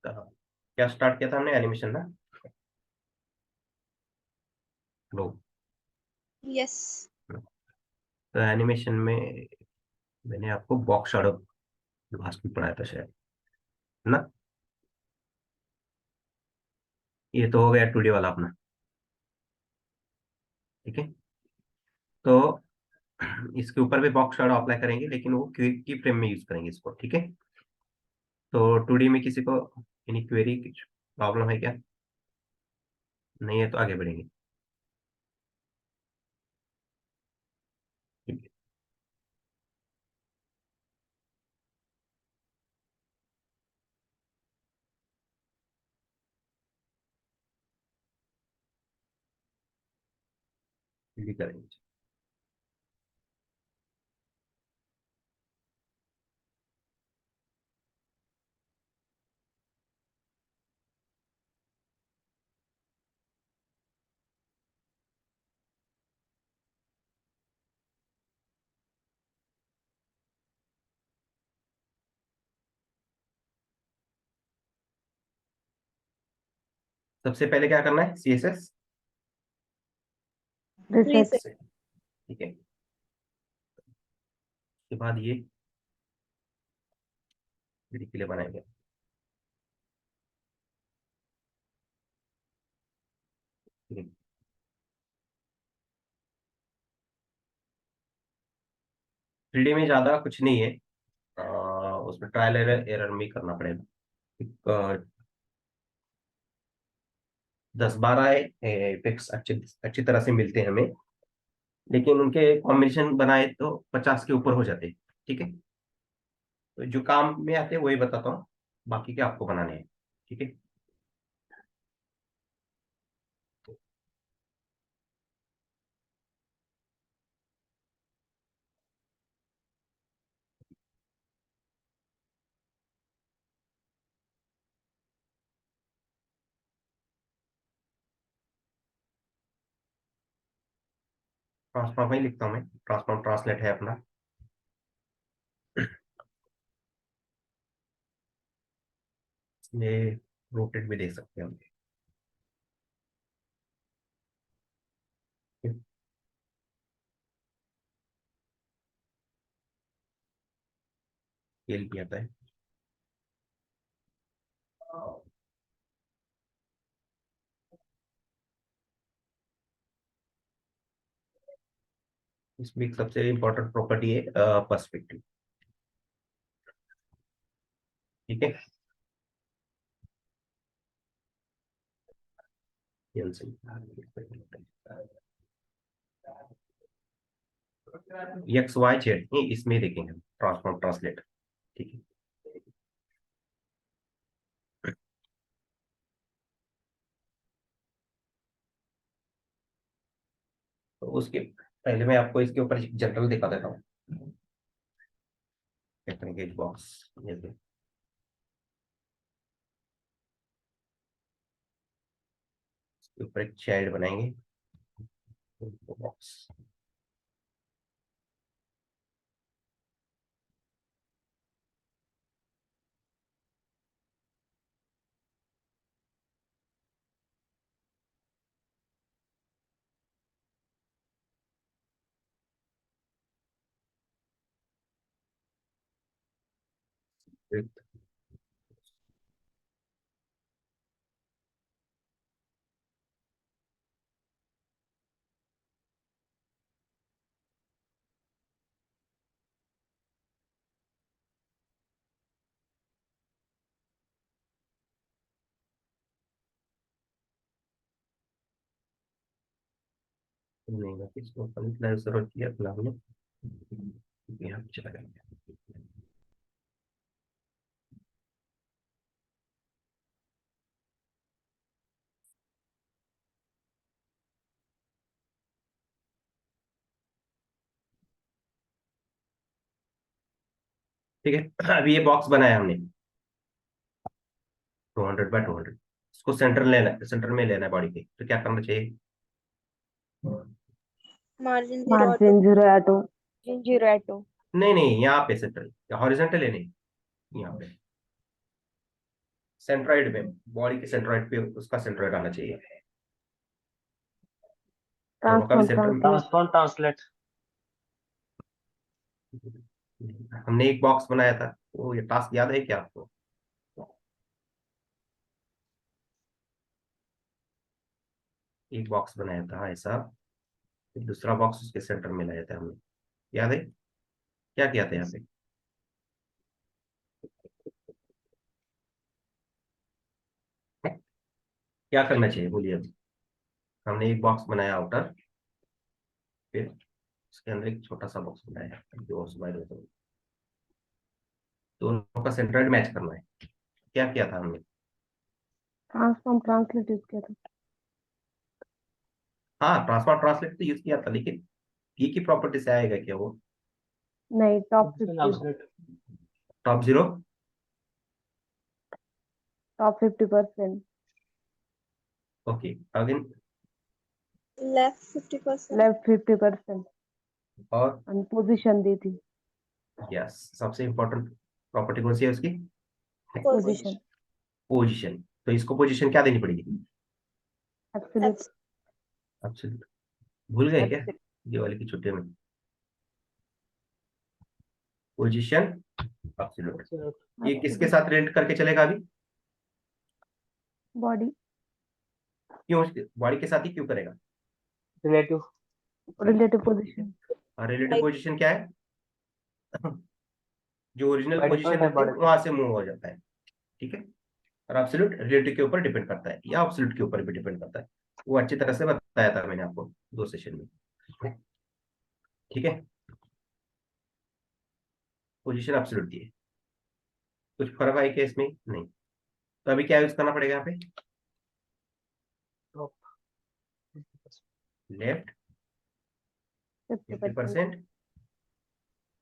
तो क्या स्टार्ट किया था हमने, एनिमेशन ना। लो। यस। तो एनिमेशन में मैंने आपको बॉक्स शैडो लास्ट में पढ़ाया था शायद, है ना। ये तो हो गया 2D वाला अपना। ठीक है। तो इसके ऊपर भी बॉक्स शैडो अप्लाई करेंगे, लेकिन वो की फ्रेम में यूज करेंगे इसको। ठीक है। तो 2D में किसी को एनी क्वेरी, कुछ प्रॉब्लम है क्या? नहीं है तो आगे बढ़ेंगे। ठीक है। ये करेंगे। सबसे पहले क्या करना है, CSS। रीसेट। ठीक है। उसके बाद ये 3D के लिए बनाएंगे। 3D में ज्यादा कुछ नहीं है। उसमें ट्रायल एरर एरर में करना पड़ेगा। 10-12 इफेक्ट्स अच्छे अच्छी तरह से मिलते हैं हमें, लेकिन उनके कॉम्बिनेशन बनाए तो 50 के ऊपर हो जाते हैं। ठीक है। तो जो काम में आते हैं वही बताता हूँ, बाकी के आपको बनाने हैं। ठीक है। ट्रांसफॉर्म ही लिखता हूँ मैं, ट्रांसफॉर्म ट्रांसलेट है अपना। ये रोटेट भी देख सकते हैं हम। स्केल भी आता है। इसमें एक सबसे इंपॉर्टेंट प्रॉपर्टी है पर्सपेक्टिव। ठीक है। XY Z ये इसमें देखेंगे हम, ट्रांसफॉर्म ट्रांसलेट। ठीक है। तो उसके पहले मैं आपको इसके ऊपर जनरल दिखा देता हूँ। बॉक्स जैसे इसके ऊपर एक चाइल्ड बनाएंगे, बॉक्स। नहीं मैं इसको फंक्शनल जरूरत किया फिलहाल में, यहाँ पे चला गया। ठीक है। अभी ये बॉक्स बनाया हमने 200 बाय 200। इसको सेंटर में लेना है बॉडी के, तो क्या करना चाहिए? Margin zero auto. Margin 0 zero auto. नहीं नहीं, यहाँ पे सेंटर, हॉरिजेंटल है नहीं, यहाँ पे सेंट्रॉइड में, बॉडी के सेंट्रॉइड पे उसका सेंट्रॉइड आना चाहिए, दोनों का भी सेंटर। Transform translate. हमने एक बॉक्स बनाया था, वो ये टास्क याद है क्या आपको? एक बॉक्स बनाया था ऐसा, फिर दूसरा बॉक्स उसके सेंटर में लाया था हमने, याद है क्या किया था यहाँ पे? क्या करना चाहिए बोलिए अभी? हमने एक बॉक्स बनाया आउटर, फिर उसके अंदर एक छोटा सा बॉक्स बनाया जो उस बाहर होता है। दोनों का सेंट्रॉइड मैच करना है। क्या किया था हमने? ट्रांसफॉर्म ट्रांसलेट यूज किया था। हाँ, ट्रांसफर ट्रांसलेट तो यूज किया था, लेकिन पी की प्रॉपर्टी से आएगा क्या वो? नहीं, top 50 translate. Top zero, top 50%। Okay again, Left 50%. Left 50% और और पोजीशन दी थी। यस, सबसे इंपॉर्टेंट प्रॉपर्टी कौन सी है उसकी? Position position. तो इसको पोजीशन क्या देनी पड़ेगी? एब्सोल्यूट। एब्सोल्यूट। भूल गए क्या एब्सोल्यूट ये वाली की छुट्टी में? Position absolute. ये किसके साथ रिलेट करके चलेगा अभी? बॉडी क्यों बॉडी के साथ ही क्यों करेगा? रिलेटिव। Relative position. और रिलेटिव Like पोजीशन क्या है? जो ओरिजिनल बाय पोजीशन डिफॉल्ट है रहती है बॉडी। वहां से मूव हो जाता है, ठीक है। और एब्सोल्यूट रिलेटिव के ऊपर डिपेंड करता है या एब्सोल्यूट के ऊपर भी डिपेंड करता है। वो अच्छी तरह से बताया था मैंने आपको 2 सेशन में, ठीक है। पोजीशन एब्सोल्यूट दी है, कुछ फर्क है क्या इसमें? नहीं। तो अभी क्या यूज करना पड़ेगा यहाँ पे? Top left 50%। 50%,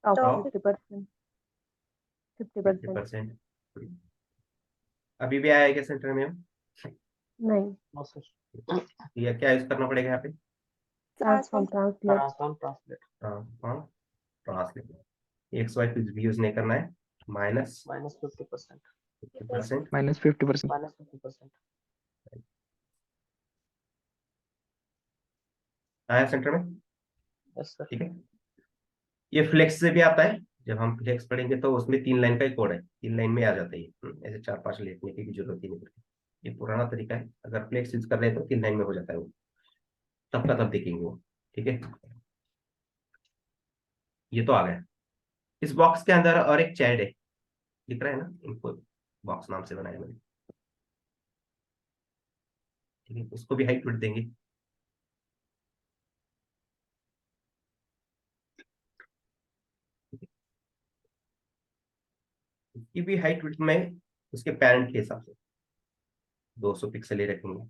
top top 50%। 50%। 50%। अभी भी आया है क्या सेंटर में? नहीं, ये क्या यूज करना पड़ेगा यहाँ पे? Transform transform. Translate. Transform translate. हाँ, ट्रांसलेट। एक्स वाई कुछ भी यूज नहीं करना है। माइनस -50%। 50%, -50%। -50%। आया सेंटर में, यस सर। ठीक है। ये फ्लेक्स से भी आता है, जब हम फ्लेक्स पढ़ेंगे तो उसमें 3 लाइन का एक कोड है, 3 लाइन में आ जाता है ये। ऐसे 4-5 लिखने की भी जरूरत ही नहीं पड़ती। ये पुराना तरीका है, अगर फ्लेक्स यूज कर रहे हैं तो 3 लाइन में हो जाता है वो, तब का तब देखेंगे वो, ठीक है। ये तो आ गया। इस बॉक्स के अंदर और एक चाइल्ड है, दिख रहा है ना, इनको बॉक्स नाम से बनाया मैंने, ठीक है। उसको भी हाइट विड्थ देंगे। इसकी भी हाइट विड्थ में उसके पेरेंट के हिसाब से 200 पिक्सल ही रखेंगे।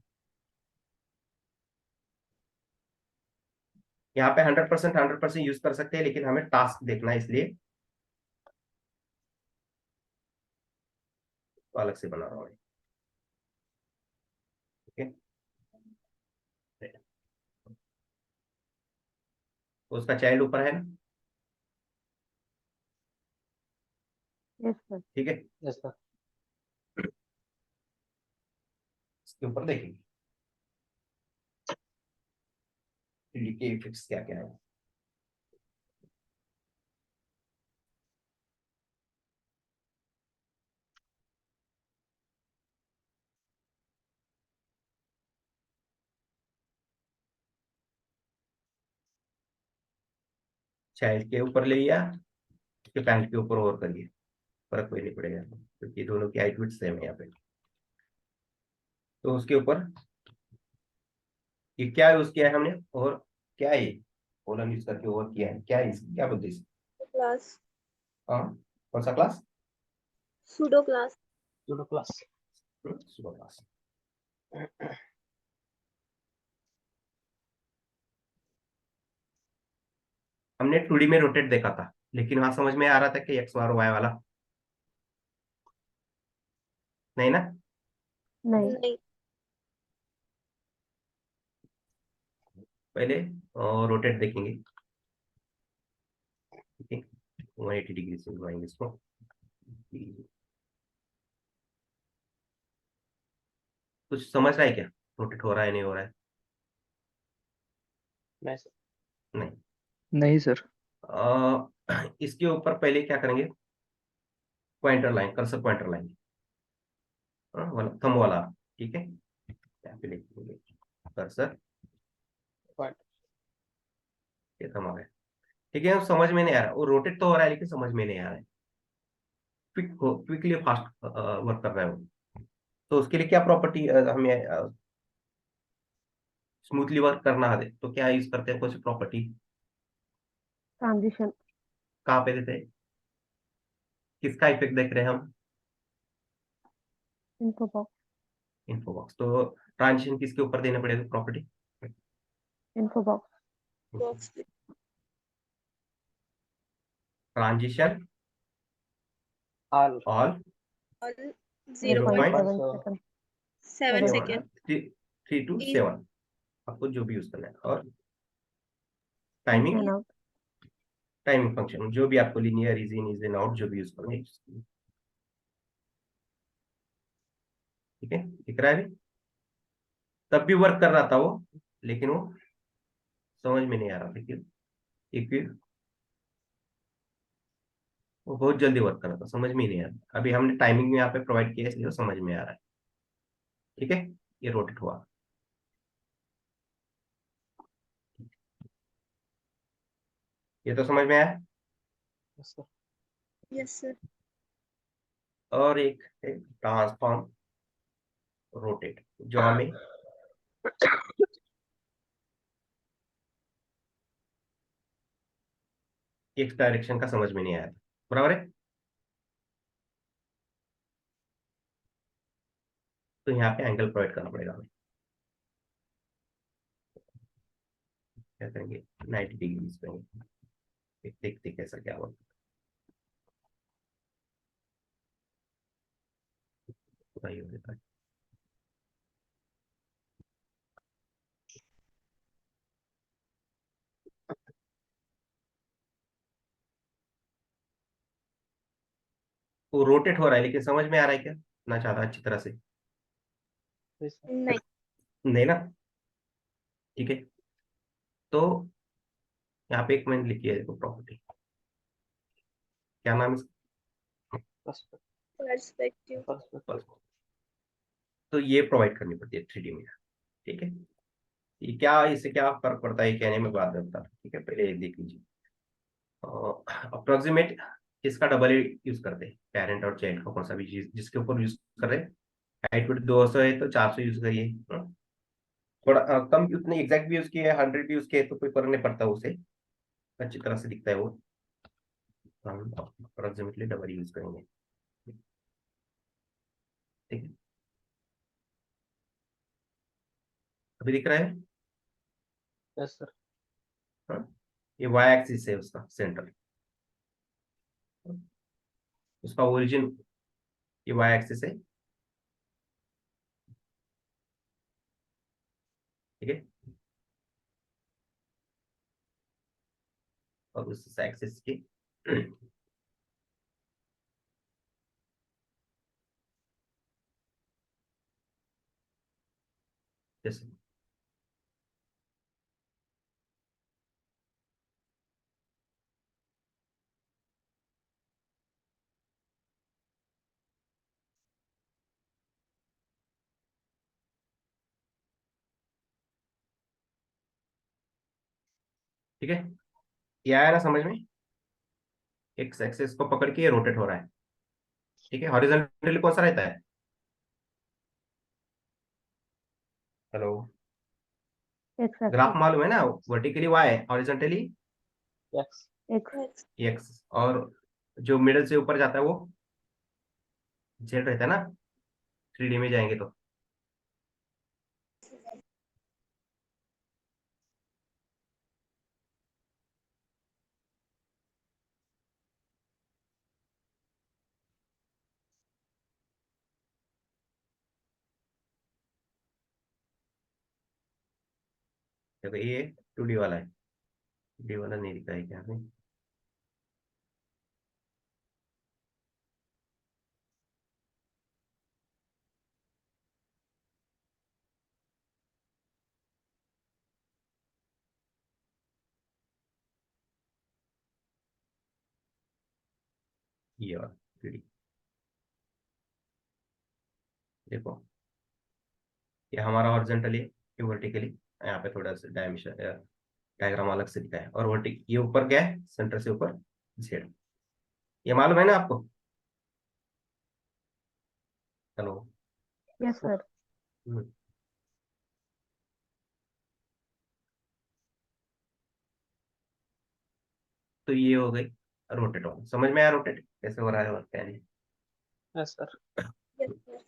यहाँ पे 100% यूज कर सकते हैं, लेकिन हमें टास्क देखना है इसलिए तो अलग से बना रहा हूँ, ठीक है। तो उसका चाइल्ड ऊपर है ना, यस सर। ठीक है। Yes sir. इसके ऊपर देखेंगे के इफेक्ट्स क्या क्या है। चाइल्ड के ऊपर ले लिया, उसके पैंट के ऊपर और करिए, फर्क कोई नहीं पड़ेगा क्योंकि दोनों की हाइट विड्थ सेम है यहाँ पे। तो उसके ऊपर ये क्या यूज किया है हमने, और क्या है ये कॉलम यूज करके और किया है क्या है क्या बोलते हैं Class. हाँ, कौन सा class? Pseudo class. Judo class. सुबह क्लास। हमने 2D में रोटेट देखा था, लेकिन वहां समझ में आ रहा था कि एक्स और वाई वाला, नहीं ना? नहीं, नहीं. पहले रोटेट देखेंगे, ठीक है। 180 डिग्री से घुमाएंगे इसको, कुछ समझ रहा है क्या, रोटेट हो रहा है नहीं हो रहा है? नहीं सर। नहीं। नहीं सर। इसके ऊपर पहले क्या करेंगे, pointer line, cursor pointer line, वाला थंब वाला, ठीक है, यहाँ पे लिखेंगे कर्सर, पॉइंट। ये थंब आ गया, ठीक है। समझ में नहीं आ रहा, वो रोटेट तो हो रहा है लेकिन समझ में नहीं आ रहा है, क्विकली फास्ट वर्क कर रहा है वो। तो उसके लिए क्या प्रॉपर्टी हमें स्मूथली वर्क करना है तो क्या यूज करते हैं, कौन सी प्रॉपर्टी, ट्रांजिशन। कहाँ पे देते हैं, किसका इफेक्ट देख रहे हैं हम, इन्फो बॉक्स। Info box. तो ट्रांजिशन किसके ऊपर देना पड़ेगा property, info box. Box transition all all और 0.7 0.7 सेकंड। 0.7 7 सेकेंड 3 to 7, आपको जो भी यूज करना है। और in timing, and out. Timing function जो भी आपको, linear, ease in, ease in out, जो भी यूज करना है, ठीक है, दिख रहा है अभी? तब भी वर्क कर रहा था वो, लेकिन वो समझ में नहीं आ रहा था कि एक, वो बहुत जल्दी वर्क कर रहा था, समझ में ही नहीं आ रहा। अभी हमने टाइमिंग में यहाँ पे प्रोवाइड किया इसलिए वो समझ में आ रहा है, ठीक है। ये रोटेट हुआ, ये तो समझ में आया। Yes sir. यस सर और एक ट्रांसफॉर्म रोटेट, जो हमें एक्स डायरेक्शन का समझ में नहीं आया था, बराबर है। तो यहाँ पे एंगल प्रोवाइड करना पड़ेगा हमें, क्या करेंगे, 90 डिग्री करेंगे, देखते कैसा क्या होगा, वही हो जाता है। वो रोटेट हो रहा है लेकिन समझ में आ रहा है क्या, ना चाहता अच्छी तरह से, यस सर। नहीं नहीं ना, ठीक है। तो यहाँ पे एक मैंने लिखी है देखो प्रॉपर्टी, क्या नाम है पर्सपेक्टिव इसका, तो ये प्रोवाइड करनी पड़ती है 3D में, ठीक है। ये क्या, इससे क्या फर्क पड़ता है कहने में बाद में बता, ठीक है, पहले ये देख लीजिए। अप्रोक्सीमेट किसका डबल यूज करते हैं, पेरेंट और चाइल्ड का, कौन सा भी चीज जिसके ऊपर यूज कर रहे हैं, हाइट विड्थ 200 है तो 400 यूज करिए, थोड़ा कम, उतने एग्जैक्ट भी यूज किए, 100 भी यूज किए तो कोई फर्क नहीं पड़ता, उसे अच्छी तरह से दिखता है वो, हम अप्रोक्सीमेटली डबल यूज करेंगे, ठीक है। अभी दिख रहा है, यस सर। हाँ? ये वाई एक्सिस है उसका सेंटर, उसका ओरिजिन ये वाई एक्सिस है, ठीक है। और उस एक्सिस की जैसे ठीक है, ये आया ना समझ में, एक एक्सिस को पकड़ के ये रोटेट हो रहा है, ठीक है। हॉरिजॉन्टली कौन सा रहता है, हेलो, एक्स ग्राफ एक्सिस। मालूम है ना, वर्टिकली वाई है, horizontally yes. X. X x, और जो मिडल से ऊपर जाता है वो जेड रहता है ना, 3D में जाएंगे तो, देखो ये 2D वाला है, 2D वाला नहीं दिखा है क्या हमें, ये और 3D देखो, ये हमारा हॉरिजॉन्टली, ये वर्टिकली, यहाँ पे थोड़ा सा डायमेंशन डायग्राम अलग से दिखा है, और वर्टिक ये ऊपर क्या है, सेंटर से ऊपर जेड, ये मालूम है ना आपको? हेलो। Yes, sir. हम्म, तो ये हो गई रोटेट हो, समझ में आया रोटेट कैसे हो रहा है और क्या नहीं? Yes, sir. Yes, sir.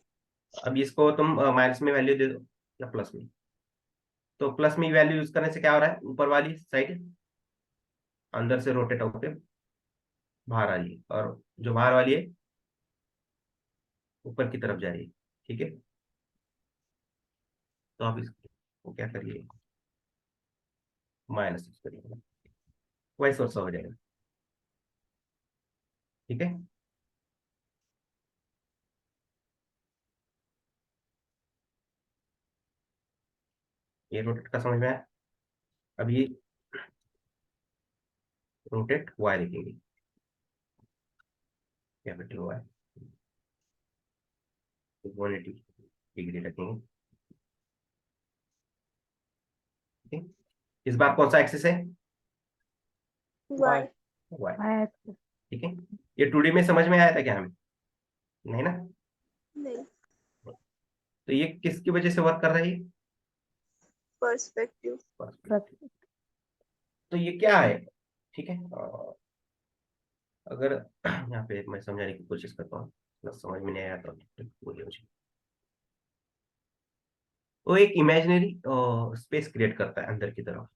अब इसको तुम माइनस में वैल्यू दे दो या प्लस में, तो प्लस में वैल्यू यूज करने से क्या हो रहा है, ऊपर वाली साइड अंदर से रोटेट होकर बाहर आ रही है, और जो बाहर वाली है ऊपर की तरफ जा रही है। ठीक है, तो आप इसको क्या करिए, माइनस यूज करिए, वही सोर्स हो जाएगा। ठीक है, ये रोटेट का समझ में आया। अब ये रोटेट वाई लिखेंगे, कैपिटल वाई, 180 डिग्री रखेंगे। ठीक है, इस बार कौन सा एक्सिस है? Y. वाई। Y-axis. ठीक है, ये 2D में समझ में आया था क्या हमें? नहीं ना? नहीं. तो ये किसकी वजह से वर्क कर रही है? Perspective. Perspective. तो ये क्या है? ठीक है, अगर यहाँ पे मैं समझाने की कोशिश करता हूँ, समझ में नहीं आया तो बोलिए मुझे। वो एक इमेजिनरी स्पेस क्रिएट करता है अंदर की तरफ,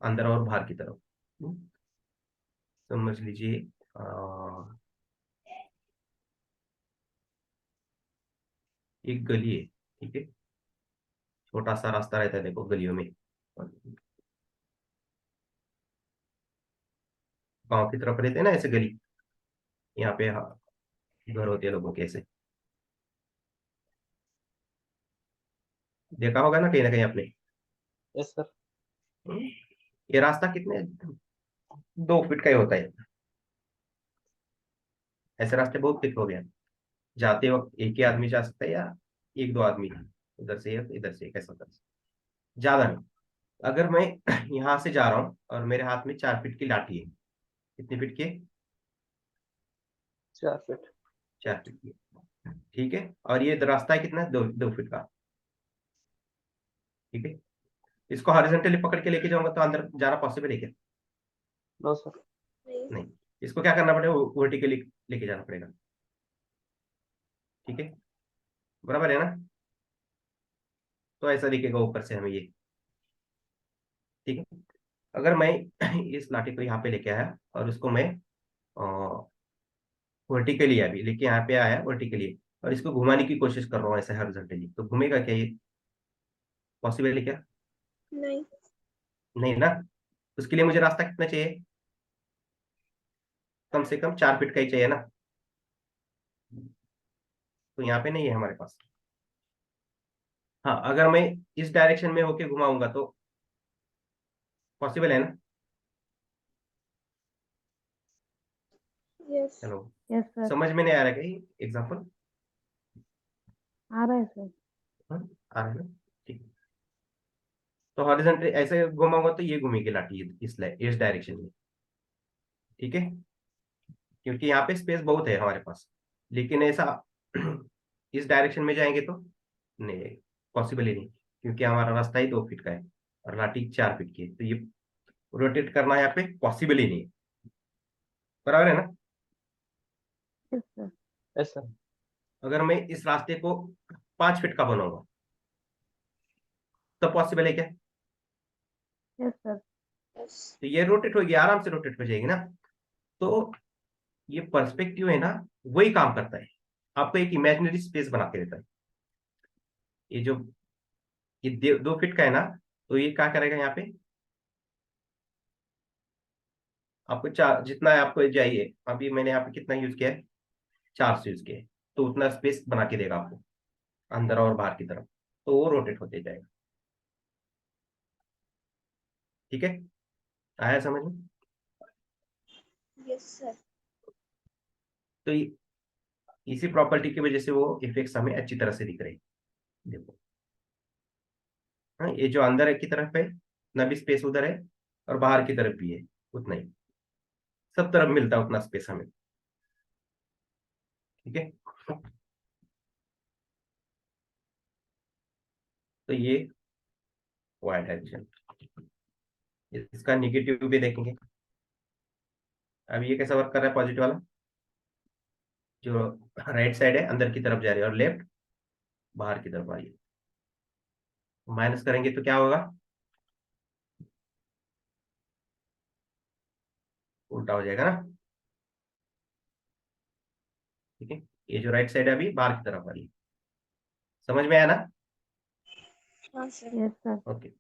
अंदर और बाहर की तरफ। समझ लीजिए, एक गली है, ठीक है, छोटा सा रास्ता रहता है देखो गलियों में, गांव की तरफ रहते हैं ना ऐसे गली, यहाँ पे घर होते हैं लोगों के ऐसे, देखा होगा ना कहीं आपने। Yes, sir. हम्म, ये रास्ता कितने 2 फीट का ही होता है, ऐसे रास्ते बहुत थिक हो गए, जाते वक्त एक ही आदमी जा सकता है या एक दो आदमी, उधर से एक इधर से एक, ऐसा कर ज्यादा नहीं। अगर मैं यहाँ से जा रहा हूँ और मेरे हाथ में 4 फीट की लाठी है, कितनी फीट की है? 4 feet. 4 फीट की है। ठीक है, और ये रास्ता है कितना, 2 फीट का। ठीक है, इसको हॉरिजॉन्टली पकड़ के लेके जाऊंगा तो अंदर जाना पॉसिबल है क्या? No, sir. नहीं. नहीं, इसको क्या करना पड़ेगा, वर्टिकली लेके जाना पड़ेगा। ठीक है, बराबर है ना? तो ऐसा दिखेगा ऊपर से हमें ये। ठीक है, अगर मैं इस लाठी को यहाँ पे लेके आया और उसको मैं वर्टिकली अभी लेके यहाँ पे आया वर्टिकली, और इसको घुमाने की कोशिश कर रहा हूँ ऐसे हॉरिजॉन्टली, तो घूमेगा क्या ये? पॉसिबल है क्या? नहीं. नहीं ना। उसके लिए मुझे रास्ता कितना चाहिए, कम से कम 4 फीट का ही चाहिए ना, तो यहाँ पे नहीं है हमारे पास। हाँ, अगर मैं इस डायरेक्शन में होके घुमाऊंगा तो पॉसिबल है ना? Yes. Hello, Yes, sir. समझ में नहीं आ रहा क्या एग्जाम्पल? आ रहा है sir. आ रहा है ना? ठीक है, तो हॉरिजॉन्टली ऐसे घुमाऊंगा तो ये घूमेगी लाठी इस डायरेक्शन में। ठीक है, क्योंकि यहाँ पे स्पेस बहुत है हमारे पास, लेकिन ऐसा इस डायरेक्शन में जाएंगे तो नहीं, पॉसिबल ही नहीं, क्योंकि हमारा रास्ता ही 2 फीट का है और लाठी 4 फीट की है, तो ये रोटेट करना यहाँ पे पॉसिबल ही नहीं है। बराबर है ना? Yes, sir. Yes, sir. अगर मैं इस रास्ते को 5 फीट का बनाऊंगा तो पॉसिबल है क्या? Yes, sir. Yes. तो ये रोटेट होगी, आराम से रोटेट हो जाएगी ना। तो ये पर्सपेक्टिव है ना, वही काम करता है, आपको एक इमेजिनरी स्पेस बना के देता है। ये जो ये 2 फीट का है ना, तो ये क्या करेगा यहाँ पे, आपको चार जितना आपको चाहिए, अभी मैंने यहाँ पे कितना यूज किया है, 4 से यूज किया है, तो उतना स्पेस बना के देगा आपको अंदर और बाहर की तरफ, तो वो रोटेट होते जाएगा। ठीक है, आया समझ में? Yes, sir. तो इसी प्रॉपर्टी की वजह से वो इफेक्ट्स हमें अच्छी तरह से दिख रहे हैं। देखो, हाँ, ये जो अंदर है की तरफ है ना भी स्पेस उधर है, और बाहर की तरफ भी है उतना ही, सब तरफ मिलता है उतना स्पेस हमें। ठीक है, तो ये वाई डायरेक्शन। इसका निगेटिव भी देखेंगे। अब ये कैसा वर्क कर रहा है, पॉजिटिव वाला जो राइट साइड है अंदर की तरफ जा रही है और लेफ्ट बाहर की तरफ आ रही है। माइनस करेंगे तो क्या होगा, उल्टा हो जाएगा ना। ठीक है, ये जो राइट साइड है अभी बाहर की तरफ आ रही है। समझ में आया ना? हाँ सर। Yes sir. ओके,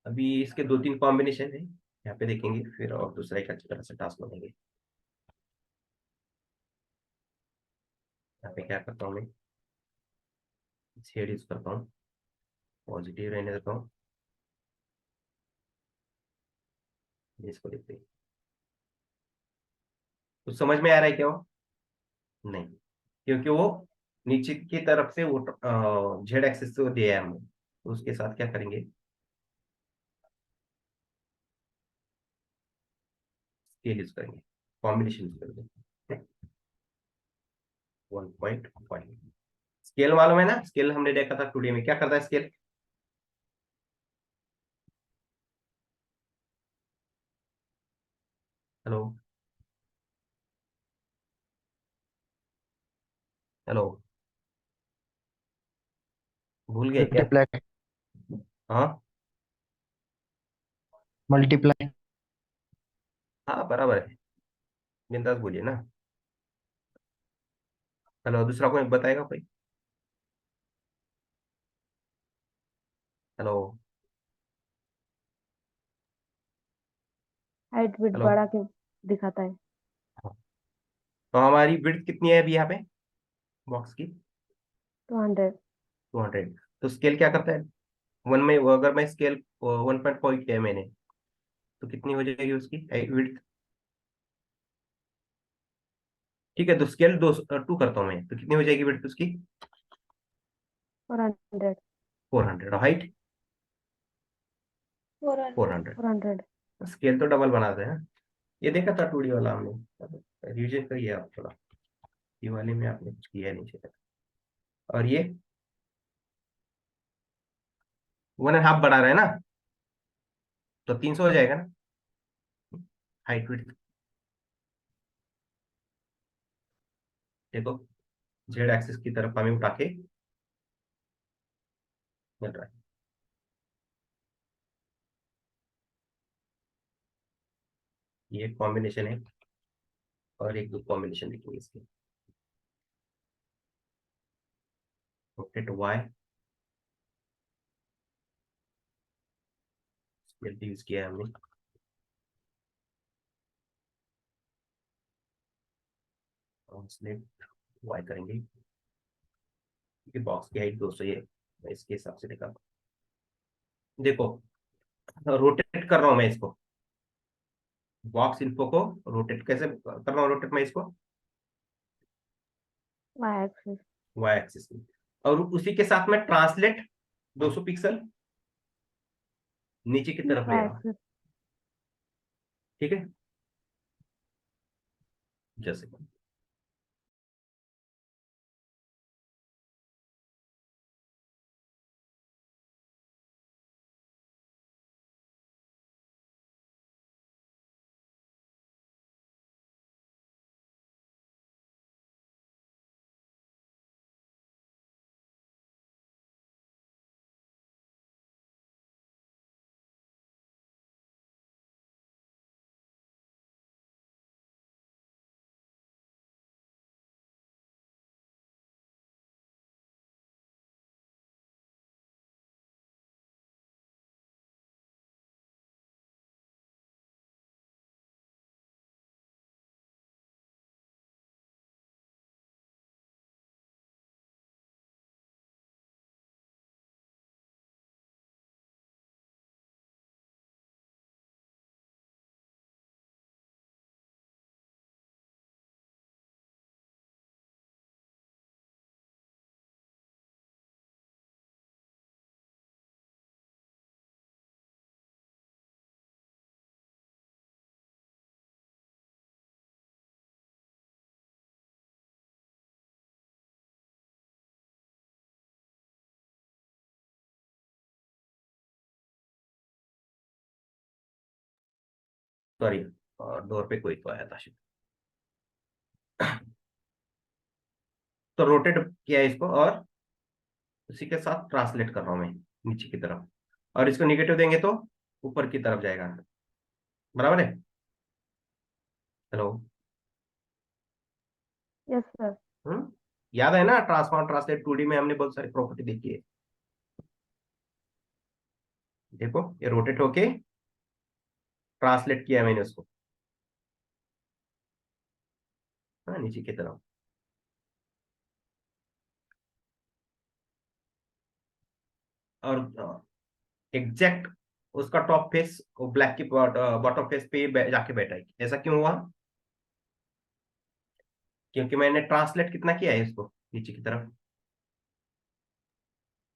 अभी इसके दो तीन कॉम्बिनेशन है यहाँ पे देखेंगे, फिर और दूसरा एक अच्छी तरह से टास्क बनाएंगे। यहाँ पे क्या करता हूँ मैं, शेड यूज करता हूँ, पॉजिटिव रहने देता हूँ, इसको देखते हैं। तो समझ में आ रहा है क्या वो? नहीं, क्योंकि वो नीचे की तरफ से वो जेड एक्सिस को दिया है हमने, तो उसके साथ क्या करेंगे, स्केल यूज करेंगे, कॉम्बिनेशन यूज करेंगे। 1.5 स्केल मालूम है ना, स्केल हमने देखा था टूडे में, क्या करता है स्केल? हेलो, हेलो, भूल गए क्या? मल्टीप्लाई। हाँ, मल्टीप्लाई। हाँ बराबर है, बिंदास बोलिए ना। हेलो, दूसरा कोई बताएगा कोई? हेलो, हाइट विड्थ हेलो, बढ़ा के दिखाता है। हाँ। तो हमारी विड्थ कितनी है अभी यहाँ पे बॉक्स की? 200। 200। तो स्केल क्या करता है, वन में अगर मैं स्केल 1.5 किया है मैंने, तो कितनी हो जाएगी उसकी विड्थ? ठीक है, तो स्केल 2 करता हूँ मैं, तो कितनी हो जाएगी विड्थ उसकी? 400। 400। हाइट 400। 400। 400। स्केल तो डबल बनाते हैं। ये देखा था टूडी वाला हमने, रिविजन करिए आप थोड़ा, ये वाले में आपने कुछ किया नहीं चाहिए। और ये 1.5 बढ़ा रहे हैं ना, तो 300 हो जाएगा ना हाइट विड्थ। देखो, जेड एक्सिस की तरफ हमें उठा के मिल रहा है। ये कॉम्बिनेशन है, और एक दो कॉम्बिनेशन लिखेंगे इसके। रोटेट वाई यूज किया है हमने। ट्रांसलेट वाई करेंगे, क्योंकि बॉक्स की हाइट 200 है, मैं इसके हिसाब से देखा। देखो, रोटेट कर रहा हूं मैं इसको, बॉक्स इन्फो को रोटेट कैसे कर रहा हूँ, रोटेट मैं इसको वाई एक्सिस। वाई एक्सिस में, और उसी के साथ में ट्रांसलेट 200 पिक्सल नीचे की तरफ ले वाई रहा हूँ। एक्सिस। ठीक है, जैसे सॉरी, डोर पे कोई तो आया था शायद। तो रोटेट किया है इसको, और उसी के साथ ट्रांसलेट कर रहा हूं मैं नीचे की तरफ, और इसको निगेटिव देंगे तो ऊपर की तरफ जाएगा। बराबर है? हेलो? Yes sir. याद है ना, ट्रांसफॉर्म ट्रांसलेट 2D में हमने बहुत सारी प्रॉपर्टी देखी है। देखो ये रोटेट होके ट्रांसलेट किया है मैंने उसको, हाँ, नीचे की तरफ। और एग्जैक्ट उसका टॉप फेस वो ब्लैक की बॉटम फेस पे जाके बैठा है। ऐसा क्यों हुआ? क्योंकि मैंने ट्रांसलेट कितना किया है इसको नीचे की तरफ,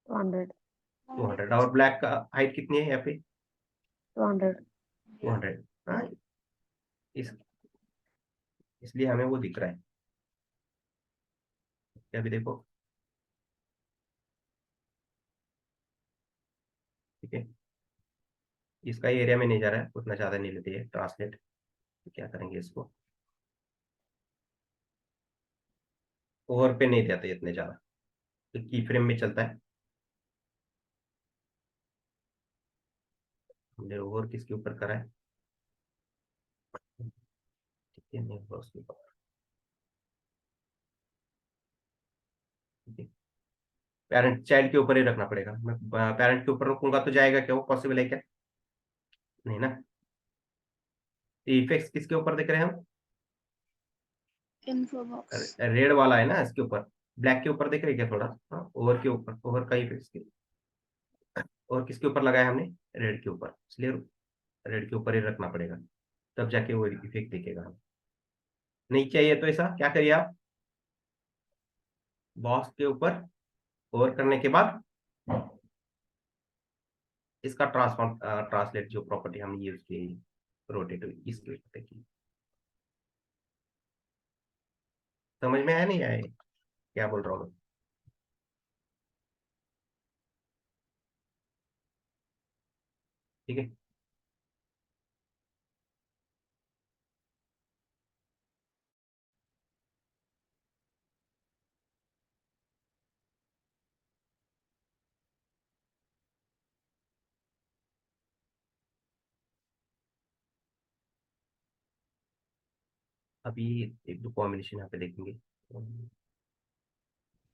200। 200, और ब्लैक का हाइट कितनी है यहाँ पे? 200। 200। हाँ, इस इसलिए हमें वो दिख रहा है। अभी देखो, ठीक है, इसका एरिया में नहीं जा रहा है, उतना ज्यादा नहीं लेते है ट्रांसलेट। तो क्या करेंगे इसको, ओवर पे नहीं जाते इतने ज्यादा, तो की फ्रेम में चलता है। हमने ओवर किसके ऊपर करा है? ठीक है, नहीं होगा उसके ऊपर। ठीक है, पेरेंट चाइल्ड के ऊपर ही रखना पड़ेगा। मैं पेरेंट के ऊपर रखूंगा तो जाएगा क्या? वो पॉसिबल है क्या? नहीं ना। इफेक्ट्स किसके ऊपर देख रहे हैं हम? Info box. रेड वाला है ना इसके ऊपर। ब्लैक के ऊपर देख रहे हैं क्या थोड़ा? हाँ, ओवर के ऊपर, ओवर का इफेक्ट्स के, और किसके ऊपर लगाया हमने? रेड के ऊपर, इसलिए रेड के ऊपर ही रखना पड़ेगा, तब जाके वो इफेक्ट दिखेगा। नहीं चाहिए तो ऐसा क्या करिए आप, बॉक्स के ऊपर ओवर करने के बाद इसका ट्रांसफॉर्म ट्रांसलेट जो प्रॉपर्टी हमने यूज की, रोटेट इसके ऊपर की। समझ में आया नहीं आया क्या बोल रहा हूँ? ठीक है, अभी एक दो कॉम्बिनेशन यहाँ पे देखेंगे।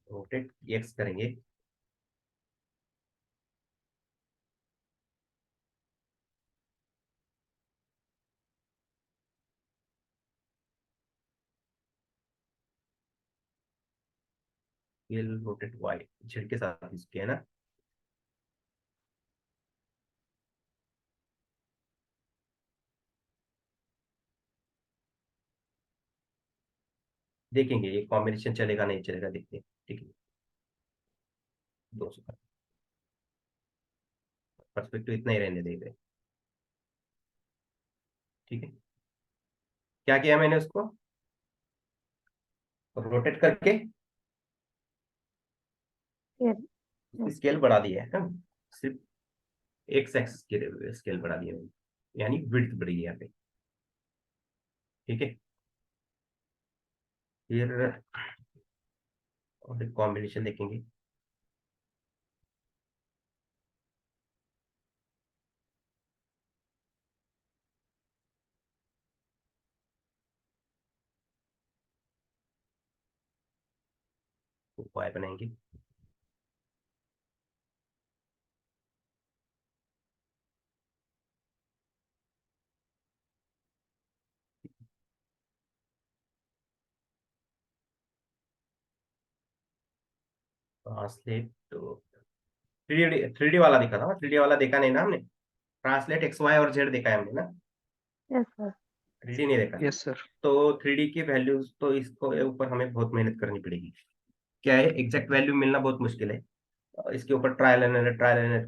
रोटेट एक्स करेंगे, ये रोटेट वाई जेड के साथ इसके है ना। देखेंगे ये कॉम्बिनेशन चलेगा नहीं चलेगा, देखते हैं। ठीक है, 200 का परस्पेक्टिव इतना ही रहने देंगे। ठीक है, क्या किया मैंने उसको, रोटेट करके यस। उसकी स्केल बढ़ा दिया है। सिर्फ एक्स एक्सिस की स्केल बढ़ा दिया मैंने, यानी विड्थ बढ़ी है यहाँ पे। ठीक है, फिर और एक कॉम्बिनेशन देखेंगे। वाई बनाएंगे, ट्रांसलेट तो 3D वाला दिखा था, 3D वाला देखा नहीं ना हमने। ट्रांसलेट एक्स वाई और जेड देखा है हमने ना, यस सर। 3D नहीं देखा। Yes sir. तो 3D की वैल्यूज तो इसको ऊपर हमें बहुत मेहनत करनी पड़ेगी। क्या है, एग्जैक्ट वैल्यू मिलना बहुत मुश्किल है। इसके ऊपर ट्रायल एंड एरर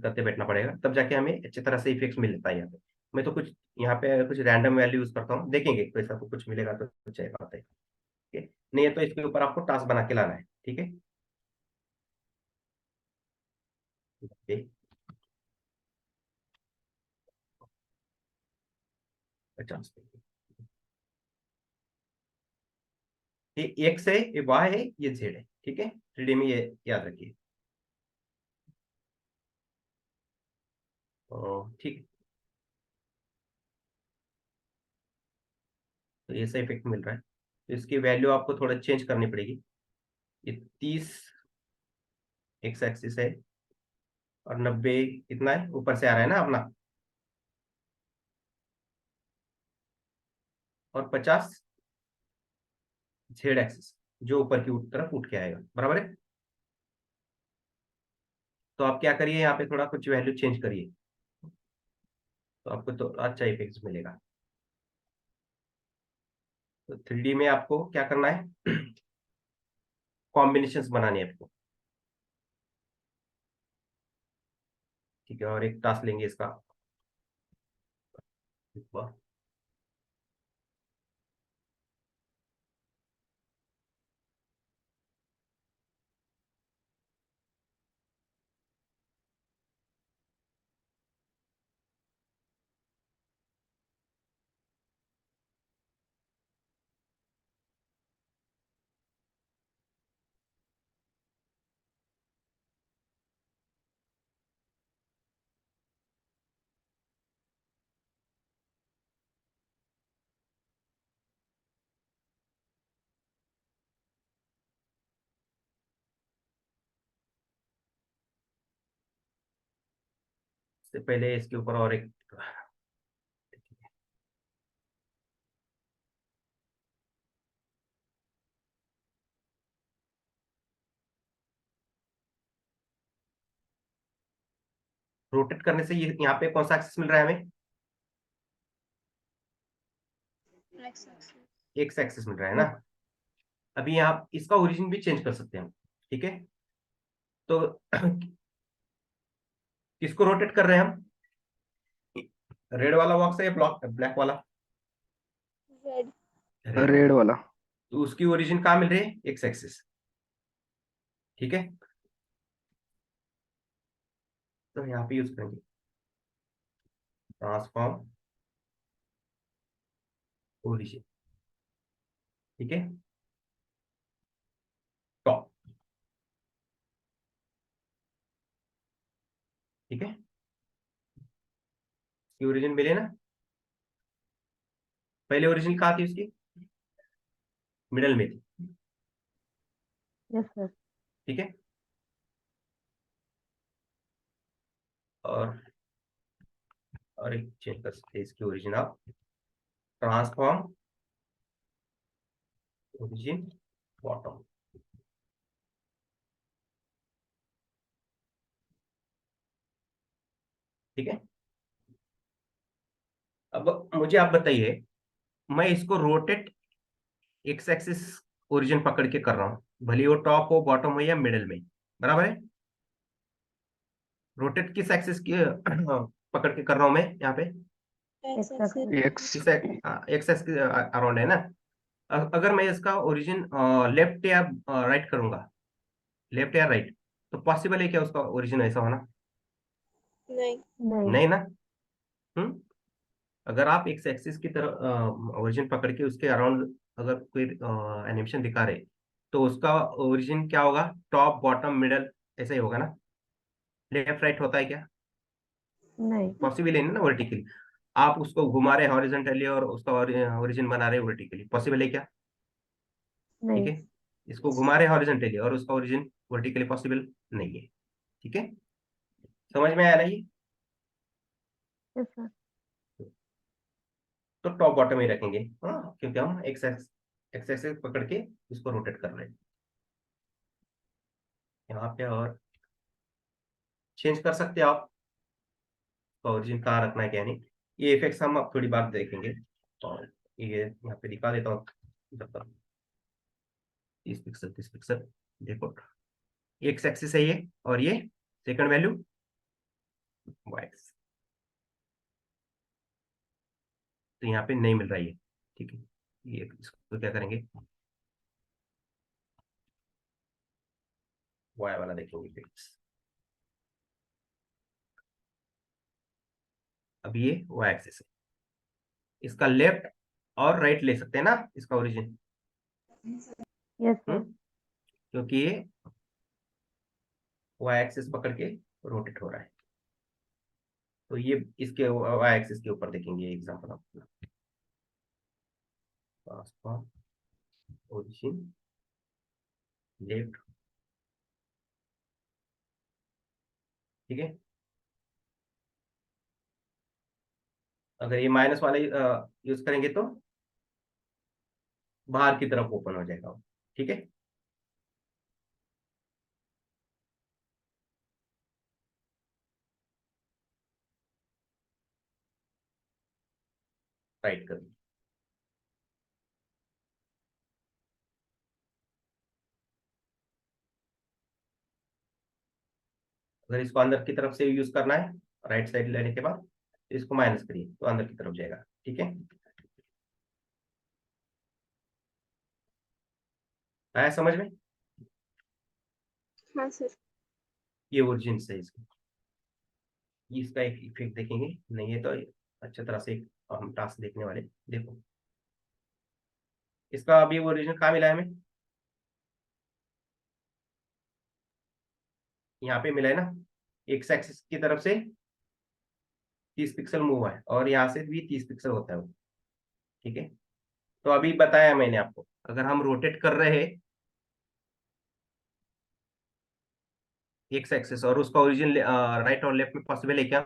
करते बैठना पड़ेगा, तब जाके हमें अच्छी तरह से इफेक्ट्स मिल जाता है यहाँ पे। मैं तो कुछ यहाँ पे कुछ रैंडम वैल्यू यूज करता हूँ, देखेंगे वैसा तो कुछ मिलेगा तो कुछ है बात है। ठीक है, नहीं है तो इसके ऊपर आपको टास्क बना के लाना है। ठीक है, ओके, 50 देंगे। ये एक्स है, ये वाई है, ये जेड है, ठीक है। 3D में ये याद रखिए। ठीक है, तो ऐसा इफेक्ट मिल रहा है। तो इसकी वैल्यू आपको थोड़ा चेंज करनी पड़ेगी। ये 30 एक्स एक्सिस है और 90 कितना है, ऊपर से आ रहा है ना अपना, और 50 जेड एक्सिस जो ऊपर की तरफ उठ के आएगा, बराबर है। तो आप क्या करिए, यहाँ पे थोड़ा कुछ वैल्यू चेंज करिए, तो आपको तो अच्छा इफेक्ट मिलेगा। तो 3D में आपको क्या करना है, कॉम्बिनेशंस बनाने हैं आपको, ठीक है। और एक टास्क लेंगे इसका, इससे पहले इसके ऊपर और एक, रोटेट करने से ये यहाँ पे कौन सा एक्सिस मिल रहा है हमें, X axis. एक्स एक्सिस मिल रहा है ना। अभी यहाँ इसका ओरिजिन भी चेंज कर सकते हैं हम, ठीक है। तो किसको रोटेट कर रहे हैं हम, रेड वाला बॉक्स है या ब्लॉक ब्लैक वाला, Red. रेड रेड वाला। वाला। तो उसकी ओरिजिन कहाँ मिल रही है, एक्स एक्सिस, ठीक है। तो यहाँ पे यूज करेंगे ट्रांसफॉर्म ओरिजिन, ठीक है। टॉप, ठीक है, की ओरिजिन मिले ना। पहले ओरिजिन कहाँ थी उसकी, मिडल में थी, Yes, sir. ठीक है। और एक चेंज कर सकते हैं इसकी ओरिजिन, आप ट्रांसफॉर्म ओरिजिन बॉटम, ठीक है। अब मुझे आप बताइए, मैं इसको रोटेट एक्स एक्सिस ओरिजिन पकड़ के कर रहा हूँ, भले वो टॉप हो, बॉटम हो या मिडल में, बराबर है। रोटेट किस एक्सिस की पकड़ के कर रहा हूं मैं यहाँ पे, X X axis. axis. X किस एक्स एक्सिस अराउंड है ना। अगर मैं इसका ओरिजिन लेफ्ट या राइट करूंगा, लेफ्ट या राइट, तो पॉसिबल है क्या उसका ओरिजिन ऐसा होना, नहीं. नहीं. नहीं ना। हम्म अगर आप एक्स एक्सिस की तरह ओरिजिन पकड़ के उसके अराउंड अगर कोई एनिमेशन दिखा रहे, तो उसका ओरिजिन क्या होगा, टॉप बॉटम मिडल, ऐसा ही होगा ना। लेफ्ट राइट होता है क्या, नहीं. पॉसिबल है ना वर्टिकली। आप उसको घुमा रहे हॉरिजॉन्टली और उसका ओरिजिन बना रहे वर्टिकली, पॉसिबल है क्या, ठीक नहीं. है। इसको घुमा रहे हॉरिजॉन्टली और उसका ओरिजिन वर्टिकली, पॉसिबल नहीं है, ठीक है। समझ में आया ना ये। Yes, sir. तो टॉप बॉटम ही रखेंगे, हाँ, क्योंकि हम एक्स एक्सेस पकड़ के इसको रोटेट कर रहे हैं यहाँ पे। और चेंज कर सकते हो आप, ओरिजिन कहाँ रखना है क्या नहीं, ये इफेक्ट्स हम अब थोड़ी बात देखेंगे। और ये यहाँ पे दिखा देता हूँ, जब तक 30 पिक्सल 30 पिक्सल, देखो एक्स एक्सिस है ये, और ये सेकंड वैल्यू वाई एक्सिस, तो यहाँ पे नहीं मिल रहा है ये, ठीक है। ये इसको क्या करेंगे, वाई वाला देखेंगे इफेक्ट्स। अब ये वाई एक्सिस है, इसका लेफ्ट और राइट ले सकते हैं ना, इसका ओरिजिन। Yes sir. क्योंकि ये वाई एक्सिस पकड़ के रोटेट हो रहा है, तो ये इसके वाई एक्सिस के ऊपर देखेंगे एग्जाम्पल अपना। ओरिजिन लेफ्ट, ठीक है। अगर ये माइनस वाले यूज करेंगे तो बाहर की तरफ ओपन हो जाएगा, ठीक है। राइट कर, अगर इसको अंदर की तरफ से यूज करना है राइट साइड लेने के बाद, तो इसको माइनस करिए तो अंदर की तरफ जाएगा, ठीक है। आया समझ में? हाँ सर। ये ओरिजिन से इसका एक इफेक्ट देखेंगे, नहीं है तो अच्छी तरह से एक हम टास्क देखने वाले। देखो इसका अभी ओरिजिन कहाँ मिला है हमें, यहाँ पे मिला है ना, एक्स एक्सिस की तरफ से 30 पिक्सल मूव हुआ है और यहाँ से भी 30 पिक्सल होता है वो, ठीक है। तो अभी बताया मैंने आपको, अगर हम रोटेट कर रहे हैं एक्स एक्सिस और उसका ओरिजिन राइट और लेफ्ट में पॉसिबल है क्या?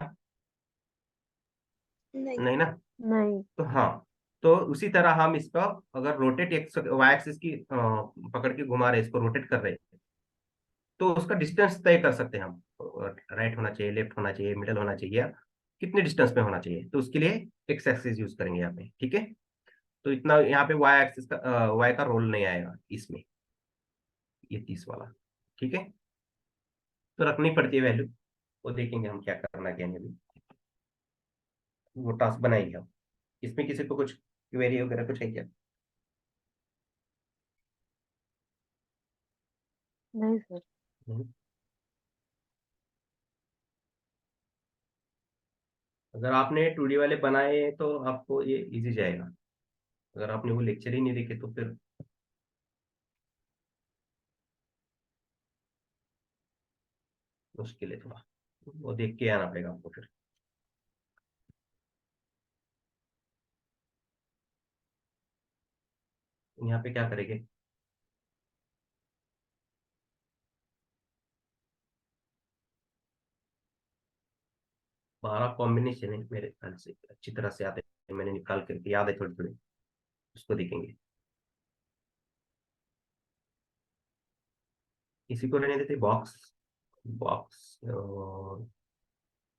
नहीं। नहीं ना। नहीं। तो हाँ, तो उसी तरह हम इसका अगर रोटेट एक्स वाई एक्सिस की पकड़ के घुमा रहे हैं, इसको रोटेट कर रहे हैं, तो उसका डिस्टेंस तय कर सकते हैं हम, राइट होना चाहिए, लेफ्ट होना चाहिए, मिडल होना चाहिए, या कितने डिस्टेंस में होना चाहिए। तो उसके लिए एक्स एक्सिस यूज करेंगे यहाँ पे, ठीक है। तो इतना यहाँ पे वाई एक्सिस का वाई का रोल नहीं आएगा इसमें, ये 30 वाला, ठीक है। तो रखनी पड़ती है वैल्यू, वो देखेंगे हम क्या करना क्या नहीं, अभी वो टास्क बनाएंगे हम। इसमें किसी को कुछ क्वेरी वगैरह कुछ है क्या? नहीं सर। हम्म। अगर आपने 2D वाले बनाए हैं तो आपको ये इजी जाएगा, अगर आपने वो लेक्चर ही नहीं देखे तो फिर मुश्किल है थोड़ा, वो देख के आना पड़ेगा आपको फिर। यहाँ पे क्या करेंगे, 12 कॉम्बिनेशन है मेरे ख्याल से, अच्छी तरह से आते हैं, मैंने निकाल करके याद है थोड़ी थोड़ी, उसको देखेंगे। इसी को रहने देते बॉक्स, बॉक्स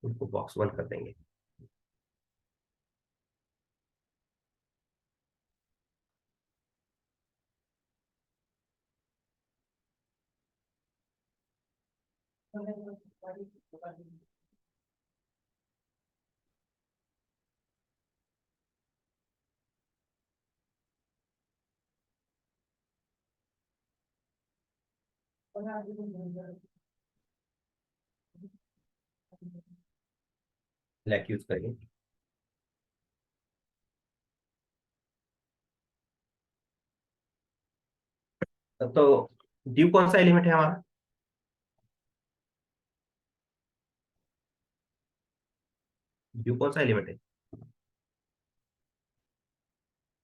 उसको बॉक्स 1 कर देंगे। ब्लैक यूज करेंगे। तो ड्यू कौन सा एलिमेंट है हमारा? ड्यू कौन सा एलिमेंट है?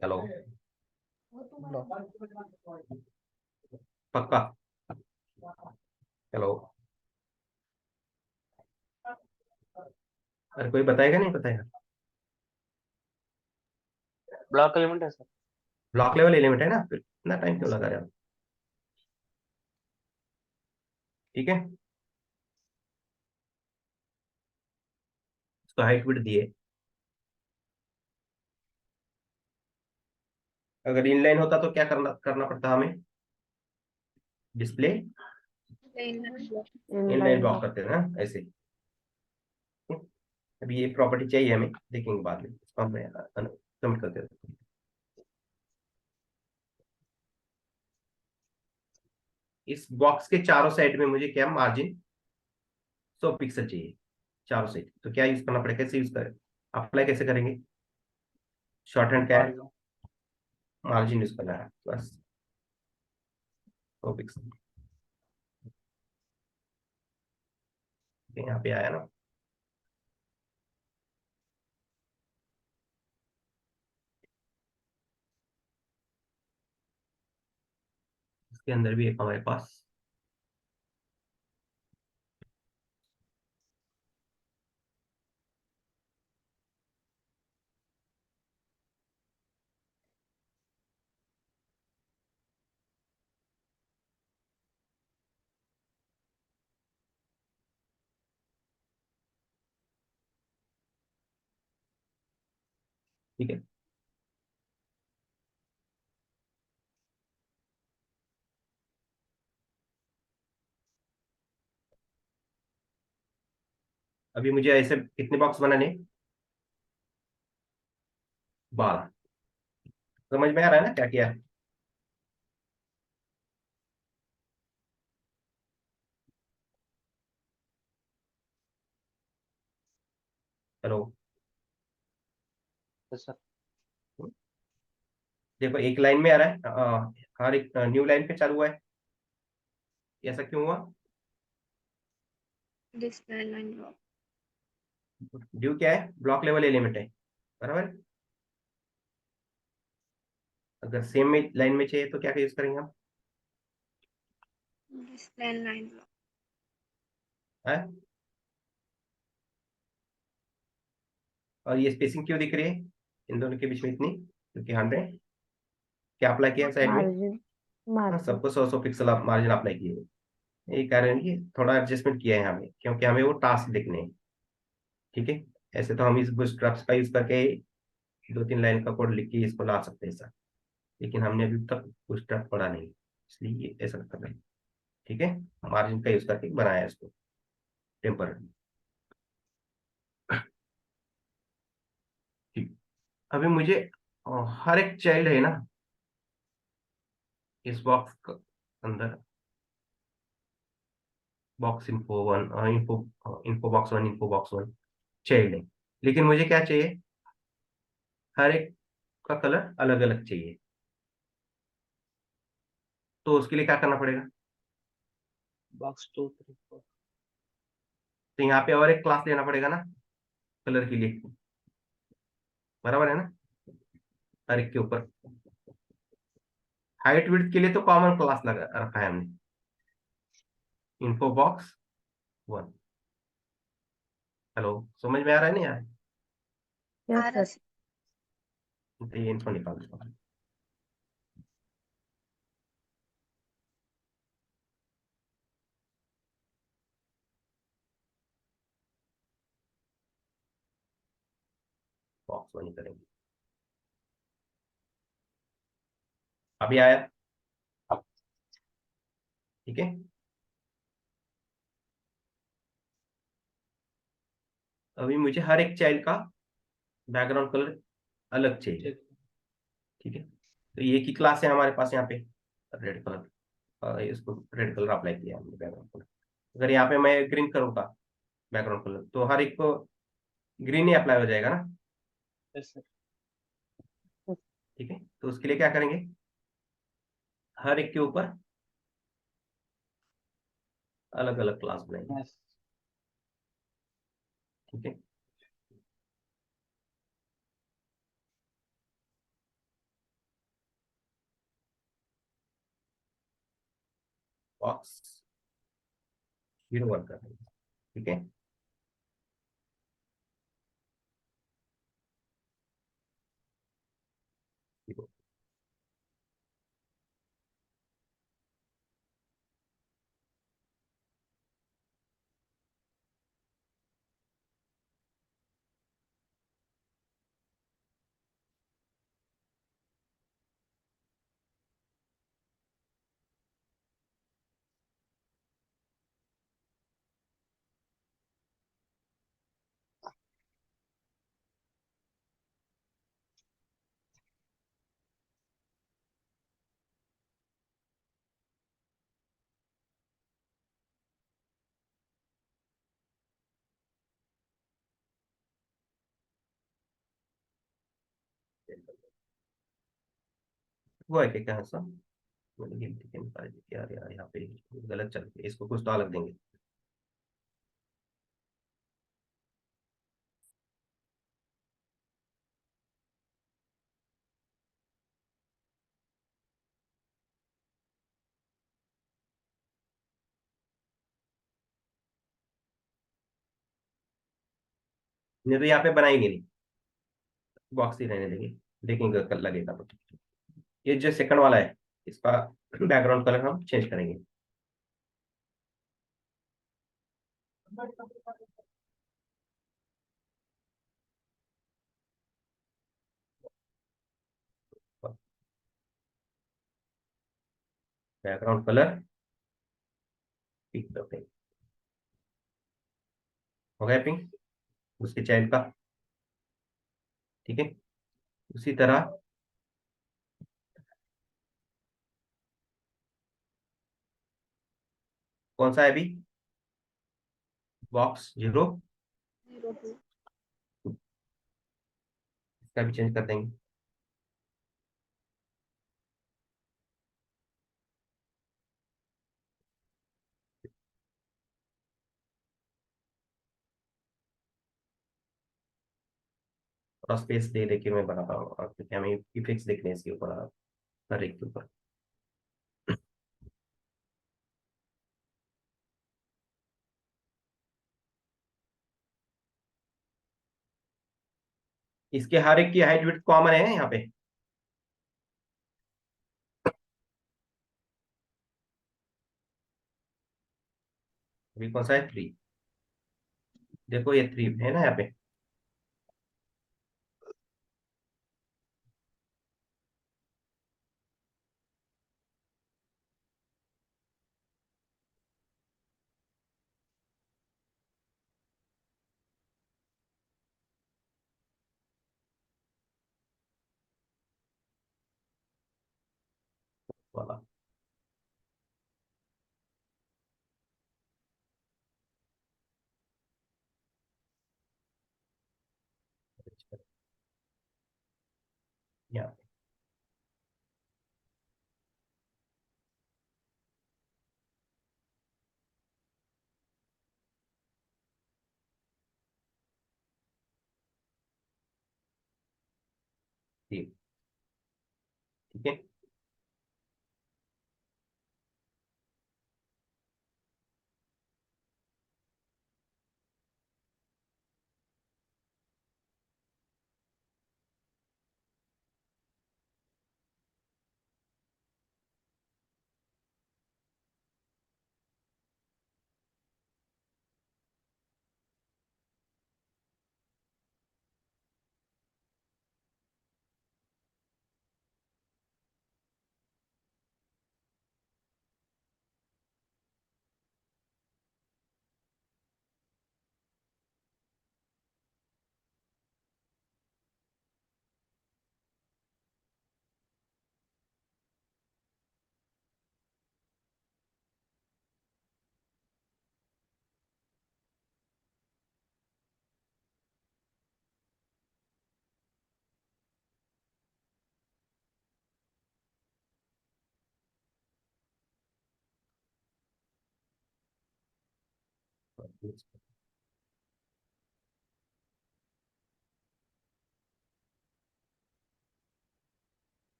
हेलो, पक्का? हेलो, अरे कोई बताएगा नहीं बताएगा? ब्लॉक एलिमेंट है सर। ब्लॉक लेवल एलिमेंट है ना, फिर इतना टाइम क्यों लगा रहे हो? ठीक है, इसको हाइट विड्थ दिए। अगर इनलाइन होता तो क्या करना करना पड़ता हमें, display inline inline block block. करते थे ना ऐसे। अभी ये प्रॉपर्टी चाहिए हमें, देखेंगे बाद में, इसको हम कमेंट करते हैं। इस बॉक्स के चारों साइड में मुझे क्या मार्जिन 100 पिक्सल चाहिए चारों साइड, तो क्या यूज करना पड़ेगा, कैसे यूज करें, अप्लाई कैसे करेंगे? शॉर्ट हैंड क्या है? मार्जिन। मार्जिन यूज करना है बस। तो पिक्सल यहाँ पे आया ना। इसके अंदर भी एक हमारे पास ठीक है। अभी मुझे ऐसे कितने बॉक्स बनाने? 12। समझ में आ रहा है ना क्या किया है? हेलो। Yes sir. देखो एक लाइन में आ रहा है, हर एक न्यू लाइन पे चालू हुआ है। ऐसा क्यों हुआ? Display line block. ड्यू क्या है? ब्लॉक लेवल एलिमेंट है, बराबर। अगर सेम में लाइन में चाहिए तो क्या यूज करेंगे हम? Display line block. है? और ये स्पेसिंग क्यों दिख रही है इन दोनों के बीच में इतनी? क्योंकि हमने क्या अप्लाई किया साइड में? मार्जिन। हाँ, मार्जिन। सबको 100 पिक्सल मार्जिन अप्लाई किए। यही कारण है कि थोड़ा एडजस्टमेंट किया है हमें, क्योंकि हमें वो टास्क देखने हैं। ठीक है। ऐसे तो हम इस बूटस्ट्रैप्स का यूज करके 2-3 लाइन का कोड लिख के इसको ला सकते हैं सर, लेकिन हमने अभी तक बूटस्ट्रैप पढ़ा नहीं, इसलिए ये ऐसा कर रहे हैं। ठीक है। मार्जिन का यूज करके बनाया है इसको टेम्पररी। ठीक। अभी मुझे हर एक चाइल्ड है ना इस बॉक्स के अंदर, box info one, info box one, info box one child है। लेकिन मुझे क्या चाहिए? हर एक का कलर अलग अलग चाहिए। तो उसके लिए क्या करना पड़ेगा? बॉक्स 2 3 4। तो यहाँ पे और एक क्लास लेना पड़ेगा ना कलर के लिए, बराबर है ना? हर एक के ऊपर हाइट विड्थ के लिए तो कॉमन क्लास लगा रखा है हमने, इन्फो बॉक्स वन। हेलो, समझ में आ रहा है नहीं यार? Yes sir. RS. तो ये इनको निकाल दो। बॉक्स वन ही करेंगे। अभी आया? ठीक है। अभी मुझे हर एक चाइल्ड का बैकग्राउंड कलर अलग चाहिए। ठीक। ठीक है। तो ये की क्लास है हमारे पास यहाँ पे, रेड कलर। इसको रेड कलर अप्लाई किया हमने बैकग्राउंड कलर। अगर यहाँ पे मैं ग्रीन करूंगा बैकग्राउंड कलर, तो हर एक को ग्रीन ही अप्लाई हो जाएगा ना। Yes sir. ठीक है। तो उसके लिए क्या करेंगे? हर एक के ऊपर अलग अलग क्लास बनाएंगे। यस। ठीक है। बॉक्स जीरो वन कर देंगे। ठीक है। वो है क्या ऐसा, मैंने गिनती के निकाल दी यार, यहाँ पे गलत चल गया, इसको कुछ तो अलग देंगे। नहीं तो यहाँ पे बनाएंगे नहीं, बॉक्स ही रहने देंगे, देखेंगे कल लगेगा तो। ये जो सेकंड वाला है, इसका बैकग्राउंड कलर हम चेंज करेंगे। बैकग्राउंड कलर पिंक करते हैं, हो गया पिंक उसके चाइल्ड का। ठीक है, उसी तरह कौन सा है अभी, बॉक्स 0, 02 इसका भी चेंज कर देंगे। थोड़ा स्पेस दे दे के मैं बनाता हूँ, और क्योंकि हमें इफेक्ट्स देखने हैं इसके ऊपर, हर एक के ऊपर। इसके हर एक की हाइट विड्थ कॉमन है यहाँ पे। अभी कौन सा है, 3, देखो ये 3 है ना यहाँ पे। वाला यहाँ पे। ठीक, ठीक है।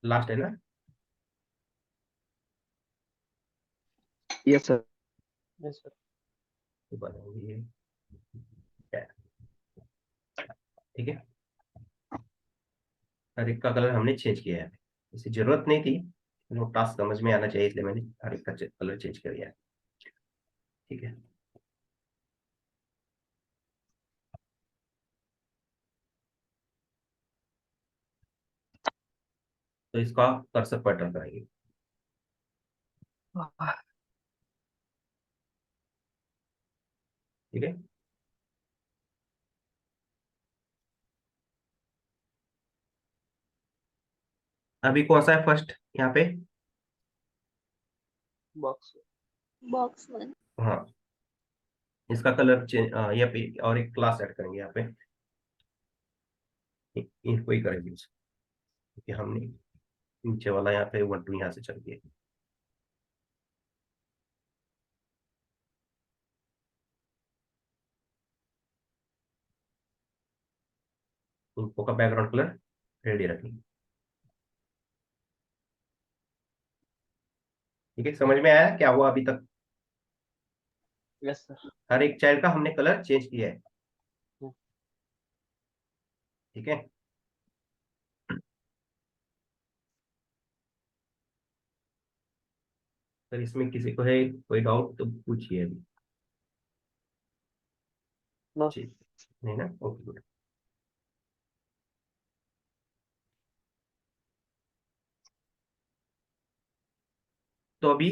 लास्ट है ना। Yes sir. Yes sir. तो बनाएंगे ये, ठीक है। हर एक का कलर हमने चेंज किया है, इसे जरूरत नहीं थी, वो टास्क समझ में आना चाहिए, इसलिए मैंने हर एक का कलर चेंज कर दिया है। ठीक है, तो इसका कर्सर पैटर्न करेंगे। ठीक है, अभी कौन सा है फर्स्ट यहाँ पे, बॉक्स Box 1. हाँ, इसका कलर चेंज यहाँ पे और एक क्लास ऐड करेंगे यहाँ पे, इनको ही करेंगे क्योंकि हमने नीचे वाला यहाँ पे 1 2 यहाँ से चल गया। इनको का बैकग्राउंड कलर रेड ही रखेंगे। ठीक है, समझ में आया क्या हुआ अभी तक? Yes sir. हर एक चाइल्ड का हमने कलर चेंज किया है। ठीक है, सर इसमें किसी को है कोई डाउट तो पूछिए अभी। नो ठीक, नहीं ना, ओके गुड। तो अभी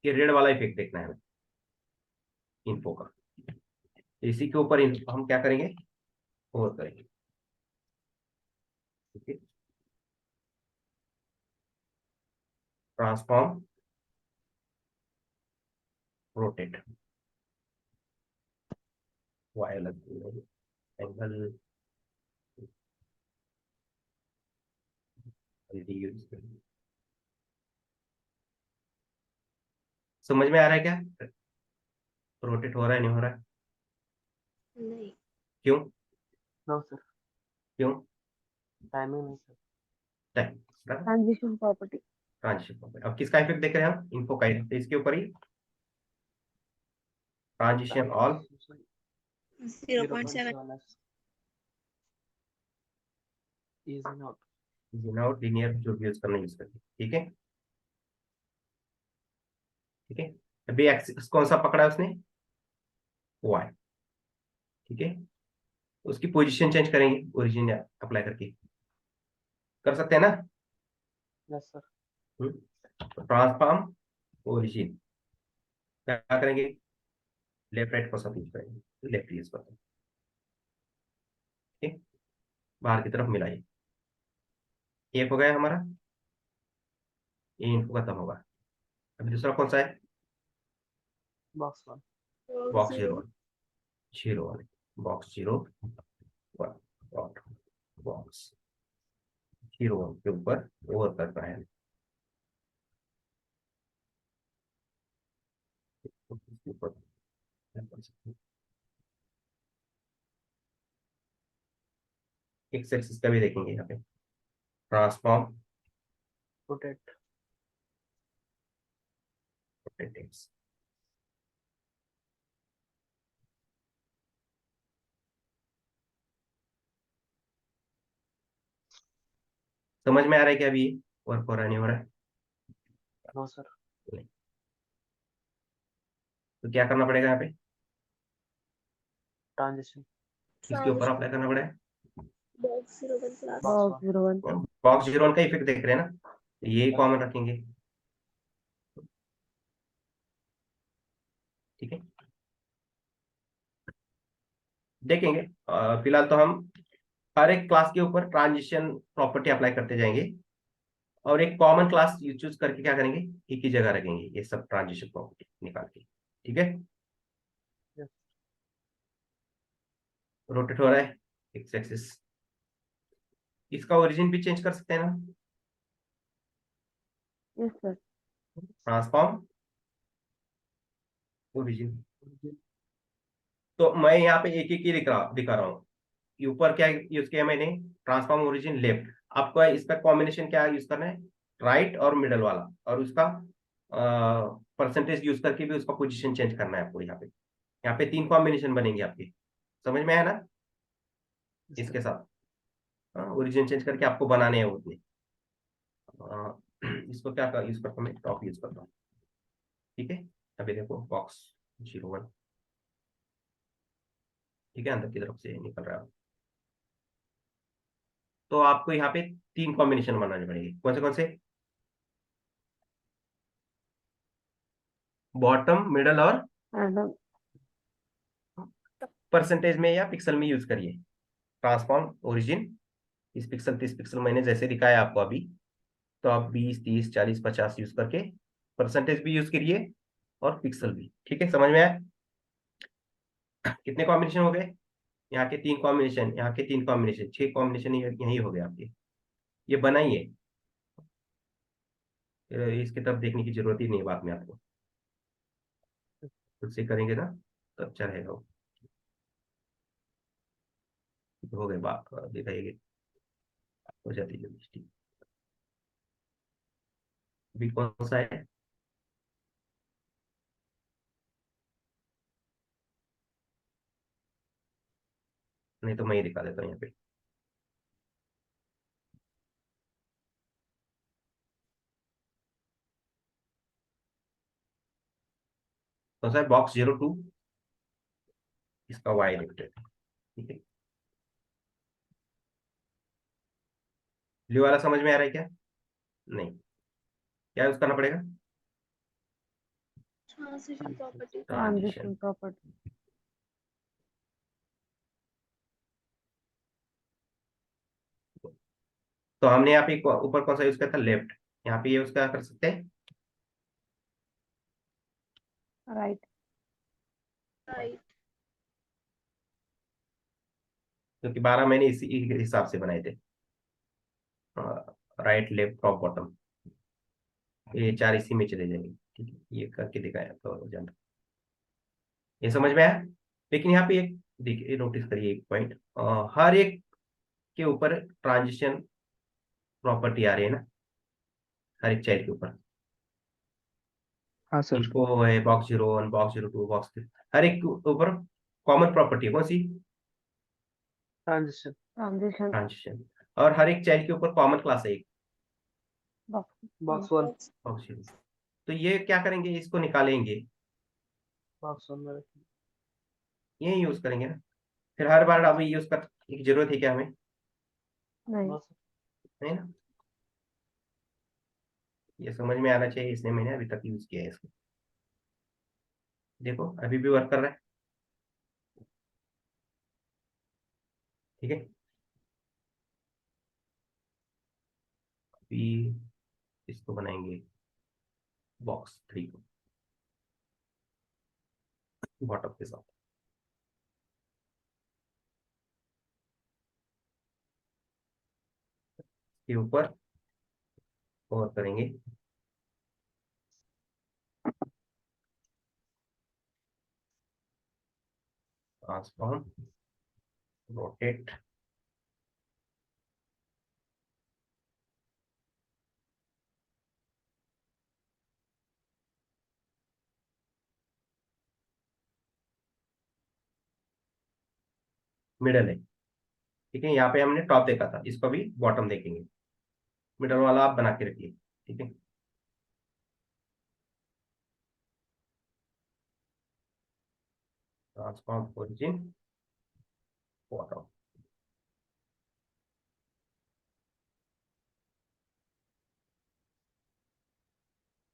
ये रेड वाला इफेक्ट देखना है हमें इन्फो का। इसी के ऊपर हम क्या करेंगे, और करेंगे। ठीक है, ट्रांसफॉर्म, रोटेट, वाई अलग, एंगल यूज करेंगे। समझ में आ रहा है क्या? रोटेट हो रहा है नहीं हो रहा है? नहीं. क्यों? नो सर, क्यों? टाइमिंग नहीं sir. Time, Transition property. Transition. अब किसका इफेक्ट देख रहे हैं हम? इन्फो का ही। तो इसके ऊपर ही transition all 0.7. 0.7 is not. Without linear जो भी यूज करना यूज करिए। ठीक है, ठीक है। अभी एक्सिस कौन सा पकड़ा है उसने? वाई। ठीक है, उसकी पोजीशन चेंज करेंगे ओरिजिन अप्लाई करके, कर सकते हैं ना? Yes sir. ट्रांसफॉर्म ओरिजिन क्या करेंगे? लेफ्ट राइट को सब यूज करेंगे, लेफ्ट यूज करते हैं। ठीक है, बाहर की तरफ मिलाइए। एक हो गया हमारा, ये इनको खत्म होगा। अभी दूसरा कौन सा है? Box 1। Box 0. 0 0 1, box 0 1 dot box 0 1 के ऊपर ओवर करना है। इसके ऊपर एक्स एक्सिस का भी देखेंगे यहाँ पे, ट्रांसफॉर्म रोटेट। रोटेट। समझ में आ रहा है क्या अभी वर्क हो रहा है नहीं हो रहा है? No sir. नहीं। तो क्या करना पड़ेगा यहाँ पे? ट्रांजिशन इसके ऊपर अप्लाई करना पड़ेगा। Box 0.1 plus. Box Box 1। 01. Box 0 1 का इफेक्ट देख रहे हैं ना, ये यस कॉमन सर। रखेंगे। ठीक है, देखेंगे। फिलहाल तो हम हर एक क्लास के ऊपर ट्रांजिशन प्रॉपर्टी अप्लाई करते जाएंगे, और एक कॉमन क्लास चूज करके क्या करेंगे, एक ही जगह रखेंगे ये सब ट्रांजिशन प्रॉपर्टी निकाल के। ठीक है, यस। रोटेट हो रहा है एक्स एक्सिस। इसका ओरिजिन भी चेंज कर सकते हैं ना, Yes, sir. Transform origin. तो मैं यहाँ पे एक एक ही दिखा रहा हूँ। ऊपर क्या यूज किया मैंने? Transform origin left. आपको इसका कॉम्बिनेशन क्या यूज करना है? राइट और मिडल वाला, और उसका परसेंटेज यूज करके भी उसका पोजीशन चेंज करना है आपको। यहाँ पे 3 कॉम्बिनेशन बनेंगे आपके। समझ में आया ना? इसके साथ ओरिजिन चेंज करके आपको बनाने हैं उतने। इसको क्या यूज करता हूँ मैं? टॉप यूज करता हूँ। ठीक है, अभी देखो बॉक्स 0 1। ठीक है, अंदर की तरफ से निकल रहा है। तो आपको यहाँ पे 3 कॉम्बिनेशन बनाने पड़ेंगे। कौन से? बॉटम, मिडल और And परसेंटेज में या पिक्सल में यूज करिए। ट्रांसफॉर्म ओरिजिन 30 पिक्सल 30 पिक्सल मैंने जैसे दिखाया आपको अभी, तो आप 20, 30, 40, 50 यूज करके परसेंटेज भी यूज करिए और पिक्सल भी। ठीक है, समझ में आया? कितने कॉम्बिनेशन हो गए? यहाँ के 3 कॉम्बिनेशन, यहाँ के 3 कॉम्बिनेशन, 6 कॉम्बिनेशन यही हो गए आपके। ये बनाइए, इसकी तरफ देखने की जरूरत ही नहीं है बाद में आपको। खुद से करेंगे ना तो अच्छा रहेगा वो। हो गए बात, दिखाइए, हो जाती है जल्दी। ठीक, अभी कौन सा है? नहीं तो मैं ही दिखा देता हूँ यहाँ पे। कौन सा है? Box 02, इसका वाई लिमिटेड। ठीक है, ब्लू वाला समझ में आ रहा है क्या? नहीं, क्या यूज करना पड़ेगा? Transition property. Transition. Transition property. तो हमने यहाँ पे ऊपर कौन सा यूज किया था? लेफ्ट। यहाँ पे ये यूज क्या कर सकते हैं? राइट। राइट। क्योंकि 12 मैंने इसी हिसाब से बनाए थे, राइट, लेफ्ट, टॉप, बॉटम, ये 4 इसी में चले जाएंगे। ठीक है, ये करके दिखाया तो जान, ये समझ में आया? लेकिन यहाँ पे एक देखिए, नोटिस करिए एक पॉइंट, हर एक के ऊपर ट्रांजिशन प्रॉपर्टी आ रही है ना, हर एक चाइल्ड के ऊपर। हाँ सर। इनको है Box 01, Box 02, Box 3, हर एक के ऊपर कॉमन प्रॉपर्टी है। कौन सी? ट्रांजिशन। Transition transition. और हर एक चाइल्ड के ऊपर कॉमन क्लास है एक, बॉक्स। बॉक्स 1। बॉक्स। Box 0। तो ये क्या करेंगे, इसको निकालेंगे, बॉक्स 1 में रखिए। ये यूज करेंगे ना। फिर हर बार अभी यूज कर की जरूरत है क्या हमें? नहीं। बस नहीं ना, ये समझ में आना चाहिए, इसलिए मैंने अभी तक यूज किया है इसको। देखो अभी भी वर्क कर रहा है। ठीक है, अभी इसको बनाएंगे Box 3 को बॉटम के साथ। के ऊपर और करेंगे ट्रांसफॉर्म, रोटेट, मिडल है। ठीक है, यहाँ पे हमने टॉप देखा था, इसको भी बॉटम देखेंगे। मिडल वाला आप बना के रखिए। ठीक है, ट्रांसफॉर्म ओरिजिन, बॉटम,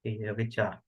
ये हो गए 4।